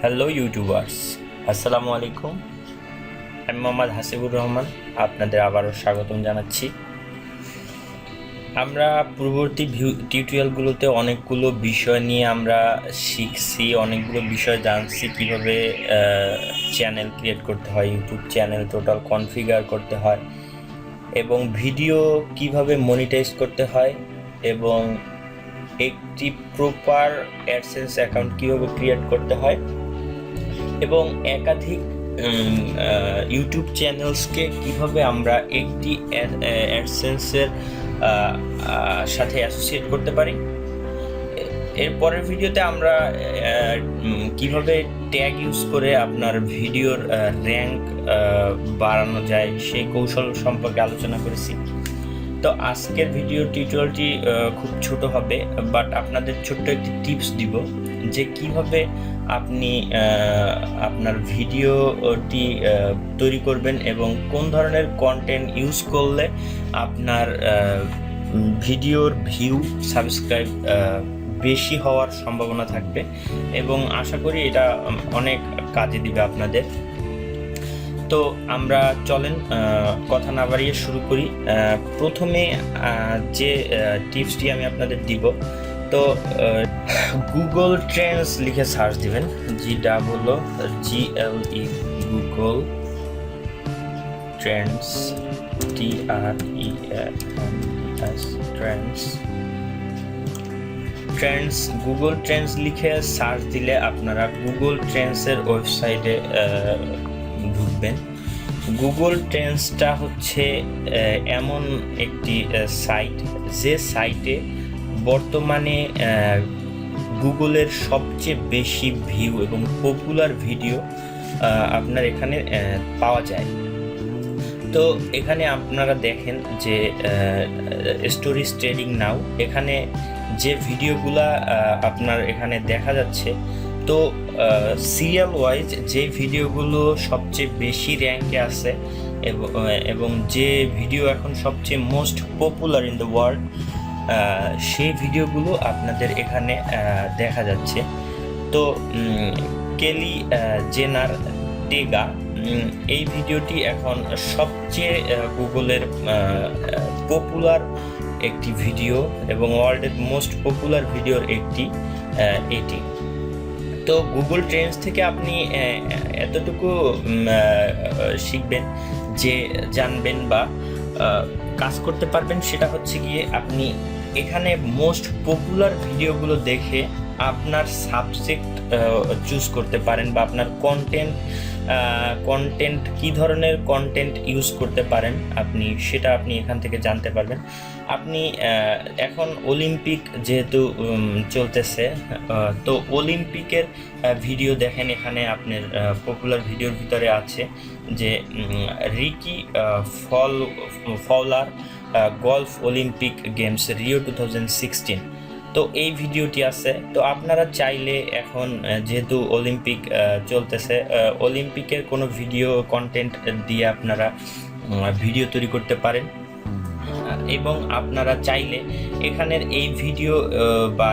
Hello YouTubers, আসসালামু আলাইকুম। আমি মোহাম্মদ হাসিবুর রহমান, আপনাদের আবারও স্বাগতম জানাচ্ছি। আমরা পূর্ববর্তী টিউটোরিয়ালগুলোতে অনেকগুলো বিষয় নিয়ে আমরা শিখছি, অনেকগুলো বিষয় জানছি, কিভাবে চ্যানেল ক্রিয়েট করতে হয়, ইউটিউব চ্যানেল টোটাল কনফিগার করতে হয়, এবং ভিডিও কিভাবে মনিটাইজ করতে হয়, এবং একটি প্রপার অ্যাডসেন্স অ্যাকাউন্ট কিভাবে ক্রিয়েট করতে হয়, এবং একাধিক ইউটিউব চ্যানেলসকে কিভাবে আমরা একটি অ্যাডসেন্সের সাথে অ্যাসোসিয়েট করতে পারি। এর পরের ভিডিওতে আমরা কিভাবে ট্যাগ ইউজ করে আপনার ভিডিওর র্যাঙ্ক বাড়ানো যায় সেই কৌশল সম্পর্কে আলোচনা করেছি। তো আজকের ভিডিও টিউটোরিয়ালটি খুব ছোট হবে, বাট আপনাদের ছোট্ট একটি টিপস দিব যে কিভাবে আপনি আপনার ভিডিওটি তৈরি করবেন এবং কোন ধরনের কন্টেন্ট ইউজ করলে আপনার ভিডিওর ভিউ, সাবস্ক্রাইব বেশি হওয়ার সম্ভাবনা থাকবে, এবং আশা করি এটা অনেক কাজে দিবে আপনাদের। তো আমরা চলেন কথা না বাড়িয়ে শুরু করি। প্রথমে যে টিপসটি আমি আপনাদের দিব, তো গুগল ট্রেন্ডস লিখে সার্চ দিবেন, GWGLE, Google Trends, TRENDS, Trends. Google Trends লিখে সার্চ দিলে আপনারা গুগল ট্রেন্ডসের ওয়েবসাইটে ঢুকবেন। গুগল ট্রেন্ডসটা হচ্ছে এমন একটি সাইট, যে সাইটে বর্তমানে গুগলের সবচেয়ে বেশি ভিউ এবং পপুলার ভিডিও আপনার এখানে পাওয়া যায়। তো এখানে আপনারা দেখেন যে স্টোরিজ ট্রেন্ডিং নাও, এখানে যে ভিডিওগুলা আপনার এখানে দেখা যাচ্ছে, তো সিরিয়াল ওয়াইজ যে ভিডিওগুলো সবচেয়ে বেশি র্যাঙ্কে আছে এবং যে ভিডিও এখন সবচেয়ে most popular in the world, সেই ভিডিওগুলো আপনাদের এখানে দেখা যাচ্ছে। তো কেলি জেনার টেগা, এই ভিডিওটি এখন সবচেয়ে গুগলের পপুলার একটি ভিডিও এবং ওয়ার্ল্ডের মোস্ট পপুলার ভিডিওর একটি এটি। তো গুগল ট্রেন্ডস থেকে আপনি এতটুকু শিখবেন যে জানবেন বা কাজ করতে পারবেন, সেটা হচ্ছে গিয়ে আপনি এখানে মোস্ট পপুলার ভিডিওগুলো দেখে আপনার সাবজেক্ট চুজ করতে পারেন, বা আপনার কন্টেন্ট কী ধরনের কন্টেন্ট ইউজ করতে পারেন সেটা আপনি এখান থেকে জানতে পারবেন। আপনি এখন অলিম্পিক যেহেতু চলতেছে, তো অলিম্পিকের ভিডিও দেখেন, এখানে আপনার পপুলার ভিডিওর ভিতরে আছে যে Ricky Fowler golf Olympic Games Rio 2016, তো এই ভিডিওটি আছে। তো আপনারা চাইলে এখন যেহেতু অলিম্পিক চলতেছে, অলিম্পিকের কোনো ভিডিও কন্টেন্ট দিয়ে আপনারা ভিডিও তৈরি করতে পারেন, এবং আপনারা চাইলে এখানের এই ভিডিও বা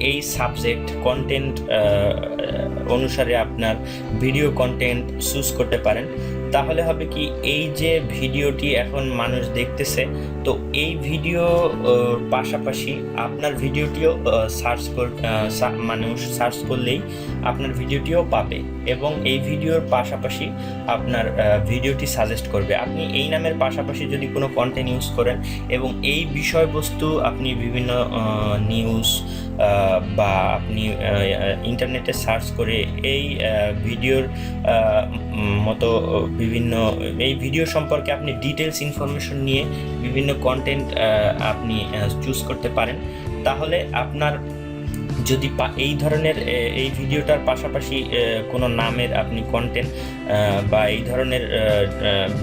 এই সাবজেক্ট কন্টেন্ট অনুসারে আপনার ভিডিও কন্টেন্ট চুজ করতে পারেন। তাহলে হবে কি, এই যে ভিডিওটি এখন মানুষ দেখতেছে, তো এই ভিডিও পাশাপাশি আপনার ভিডিওটিও মানুষ সার্চ করলেই আপনার ভিডিওটিও পাবে, এবং এই ভিডিওর পাশাপাশি আপনার ভিডিওটি সাজেস্ট করবে। আপনি এই নামের পাশাপাশি যদি কোনো কন্টেন্ট ইউজ করেন এবং এই বিষয়বস্তু আপনি বিভিন্ন নিউজ বা আপনি ইন্টারনেটে সার্চ করে এই ভিডিওর মতো এই ভিডিও সম্পর্কে আপনি ডিটেলস ইনফরমেশন নিয়ে বিভিন্ন কন্টেন্ট আপনি চুজ করতে পারেন, তাহলে আপনার যদি এই ধরনের এই ভিডিওটার পাশাপাশি কোনো নামের আপনি কন্টেন্ট বা এই ধরনের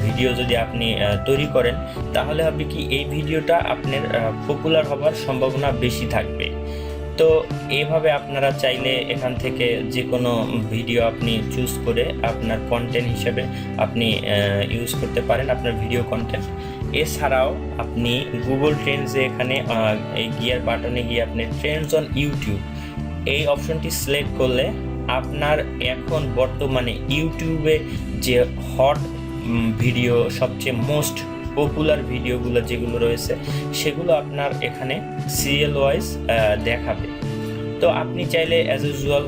ভিডিও যদি আপনি তৈরি করেন, তাহলে হবে কি, এই ভিডিওটা আপনার পপুলার হবার সম্ভাবনা বেশি থাকবে। তো এইভাবে আপনারা চাইলে এখান থেকে যে কোনো ভিডিও আপনি চুজ করে আপনার কন্টেন্ট হিসেবে আপনি ইউজ করতে পারেন, আপনার ভিডিও কন্টেন্ট। এছাড়াও আপনি গুগল ট্রেন্ডসে এখানে এই গিয়ার বাটনে গিয়ে আপনি ট্রেন্ডস অন ইউটিউব এই অপশনটি সিলেক্ট করলে আপনার এখন বর্তমানে ইউটিউবে যে হট ভিডিও, সবচেয়ে মোস্ট পপুলার ভিডিওগুলো যেগুলো রয়েছে সেগুলো আপনার এখানে সিরিয়াল ওয়াইজ দেখাবে। তো আপনি চাইলে অ্যাজ ইউজুয়াল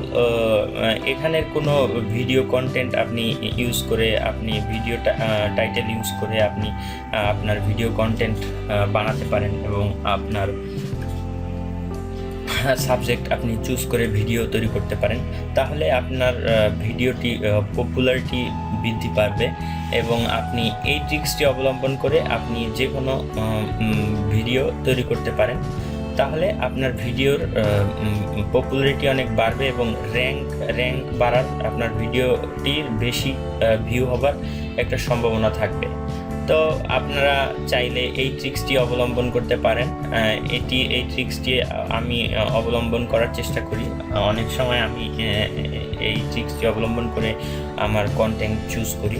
এখানের কোনো ভিডিও কন্টেন্ট আপনি ইউজ করে, আপনি ভিডিওটা টাইটেল ইউজ করে আপনি আপনার ভিডিও কন্টেন্ট বানাতে পারেন এবং আপনার সাবজেক্ট আপনি চুজ করে ভিডিও তৈরি করতে পারেন। তাহলে আপনার ভিডিওটি পপুলারিটি বৃদ্ধি পাবে এবং আপনি এই ট্রিক্সটি অবলম্বন করে আপনি যে কোনো ভিডিও তৈরি করতে পারেন। তাহলে আপনার ভিডিওর পপুলারিটি অনেক বাড়বে এবং র্যাঙ্ক বাড়ার, আপনার ভিডিওটির বেশি ভিউ হবার একটা সম্ভাবনা থাকবে। তো আপনারা চাইলে এই ট্রিক্সটি অবলম্বন করতে পারেন। এই ট্রিক্সটি আমি অবলম্বন করার চেষ্টা করি। অনেক সময় আমি এই ট্রিক্সটি অবলম্বন করে আমার কন্টেন্ট চুজ করি।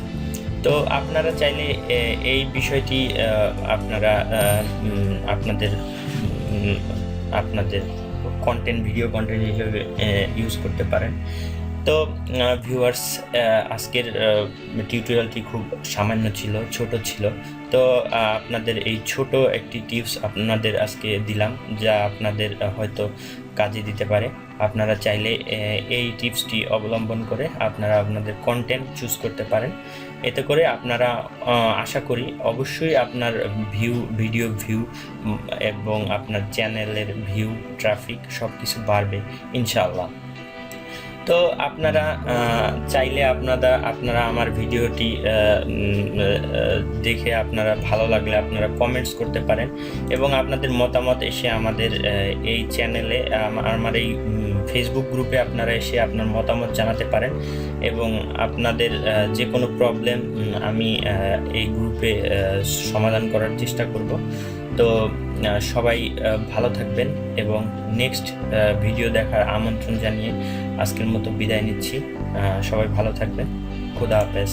তো আপনারা চাইলে এই বিষয়টি আপনারা আপনাদের ভিডিও কন্টেন্ট হিসেবে ইউজ করতে পারেন। তো ভিউয়ার্স, আজকের টিউটোরিয়ালটি খুব সামান্য ছিল, ছোট ছিল। তো আপনাদের এই ছোট একটি টিপস আপনাদের আজকে দিলাম, যা আপনাদের হয়তো কাজে দিতে পারে। আপনারা চাইলে এই টিপসটি অবলম্বন করে আপনারা আপনাদের কন্টেন্ট চুজ করতে পারেন। এতে করে আপনারা আশা করি অবশ্যই আপনার ভিডিও ভিউ এবং আপনার চ্যানেলের ভিউ, ট্রাফিক সব কিছু বাড়বে ইনশাআল্লাহ। তো আপনারা চাইলে আপনারা আমার ভিডিওটি দেখে আপনারা ভালো লাগলে আপনারা কমেন্টস করতে পারেন এবং আপনাদের মতামত এসে আমাদের এই চ্যানেলে, আমার এই ফেসবুক গ্রুপে আপনারা এসে আপনার মতামত জানাতে পারেন এবং আপনাদের যে কোনো প্রবলেম আমি এই গ্রুপে সমাধান করার চেষ্টা করব। তো সবাই ভালো থাকবেন এবং নেক্সট ভিডিও দেখার আমন্ত্রণ জানিয়ে আজকের মতো বিদায় নিচ্ছি। সবাই ভালো থাকবেন। খোদা হাফেজ।